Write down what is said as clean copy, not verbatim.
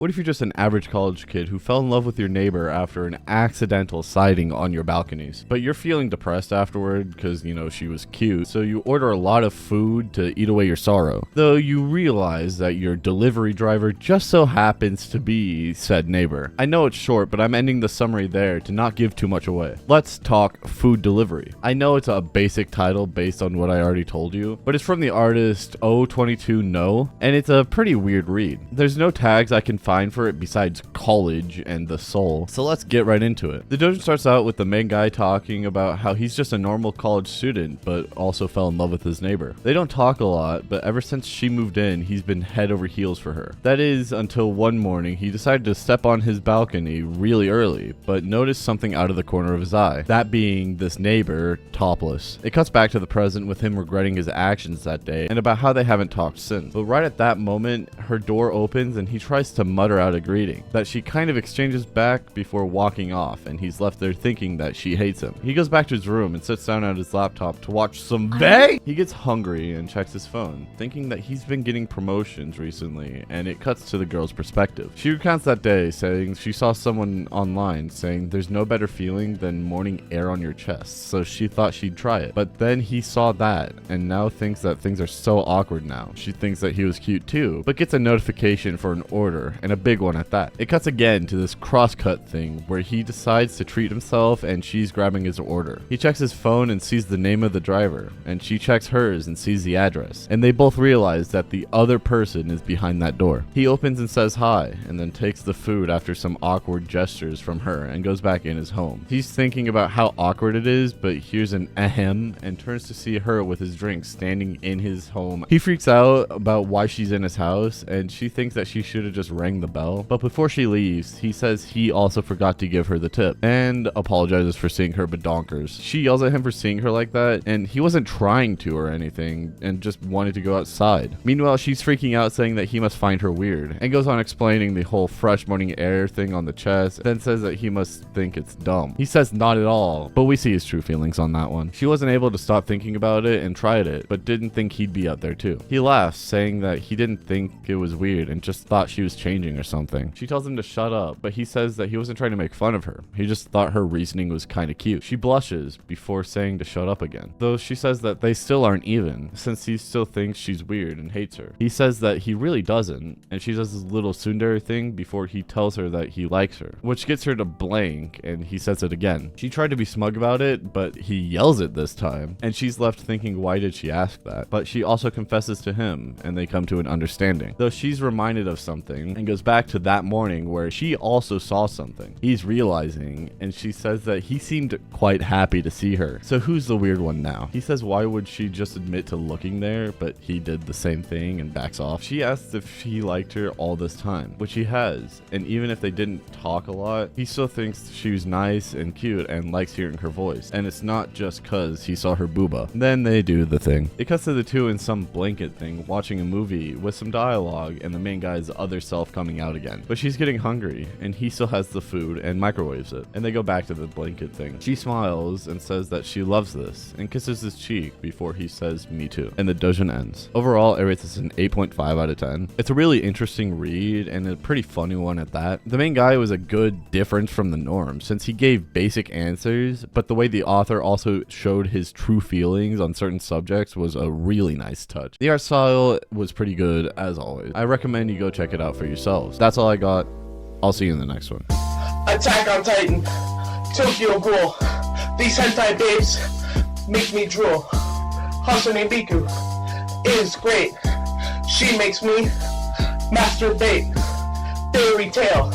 What if you're just an average college kid who fell in love with your neighbor after an accidental sighting on your balconies? But you're feeling depressed afterward because, she was cute, so you order a lot of food to eat away your sorrow. Though you realize that your delivery driver just so happens to be said neighbor. I know it's short, but I'm ending the summary there to not give too much away. Let's talk food delivery. I know it's a basic title based on what I already told you, but it's from the artist O22 No, and it's a pretty weird read. There's no tags I can find for it besides college and the soul, so let's get right into it. The dojo starts out with the main guy talking about how he's just a normal college student but also fell in love with his neighbor. They don't talk a lot, but ever since she moved in, he's been head over heels for her. That is until one morning he decided to step on his balcony really early, but noticed something out of the corner of his eye, that being this neighbor topless. It cuts back to the present with him regretting his actions that day and about how they haven't talked since. But right at that moment, her door opens and he tries to mutter out a greeting that she kind of exchanges back before walking off, and he's left there thinking that she hates him. He goes back to his room and sits down at his laptop to watch some bae. He gets hungry and checks his phone, thinking that he's been getting promotions recently, and it cuts to the girl's perspective. She recounts that day, saying she saw someone online saying there's no better feeling than morning air on your chest, so she thought she'd try it. But then he saw that and now thinks that things are so awkward now. She thinks that he was cute too, but gets a notification for an order, and a big one at that. It cuts again to this cross-cut thing where he decides to treat himself and she's grabbing his order. He checks his phone and sees the name of the driver, and she checks hers and sees the address, and they both realize that the other person is behind that door. He opens and says hi, and then takes the food after some awkward gestures from her and goes back in his home. He's thinking about how awkward it is, but hears an ahem and turns to see her with his drink standing in his home. He freaks out about why she's in his house, and she thinks that she should have just rang the bell. But before she leaves, he says he also forgot to give her the tip and apologizes for seeing her badonkers. She yells at him for seeing her like that, and he wasn't trying to or anything and just wanted to go outside. Meanwhile, she's freaking out, saying that he must find her weird, and goes on explaining the whole fresh morning air thing on the chest, then says that he must think it's dumb. He says not at all, but we see his true feelings on that one. She wasn't able to stop thinking about it and tried it, but didn't think he'd be out there too. He laughs, saying that he didn't think it was weird and just thought she was changing or something. She tells him to shut up, but he says that he wasn't trying to make fun of her. He just thought her reasoning was kind of cute. She blushes before saying to shut up again, though she says that they still aren't even, since he still thinks she's weird and hates her. He says that he really doesn't, and she does this little tsundere thing before he tells her that he likes her, which gets her to blank, and he says it again. She tried to be smug about it, but he yells it this time, and she's left thinking why did she ask that? But she also confesses to him, and they come to an understanding, though she's reminded of something and goes back to that morning where she also saw something. He's realizing, and she says that he seemed quite happy to see her. So who's the weird one now? He says why would she just admit to looking there, but he did the same thing and backs off. She asks if he liked her all this time, which he has, and even if they didn't talk a lot, he still thinks she was nice and cute and likes hearing her voice, and it's not just cause he saw her booba. Then they do the thing. It cuts to the two in some blanket thing watching a movie with some dialogue and the main guy's other self coming out again, but she's getting hungry and he still has the food and microwaves it, and they go back to the blanket thing. She smiles and says that she loves this and kisses his cheek before he says me too, and the doujin ends. Overall, it rates this an 8.5 out of 10. It's a really interesting read and a pretty funny one at that. The main guy was a good difference from the norm since he gave basic answers, but the way the author also showed his true feelings on certain subjects was a really nice touch. The art style was pretty good as always. I recommend you go check it out for yourselves. That's all I got. I'll see you in the next one. Attack on Titan, Tokyo Ghoul. These hentai babes make me drool. Hasune Biku is great. She makes me masturbate. Fairy tale.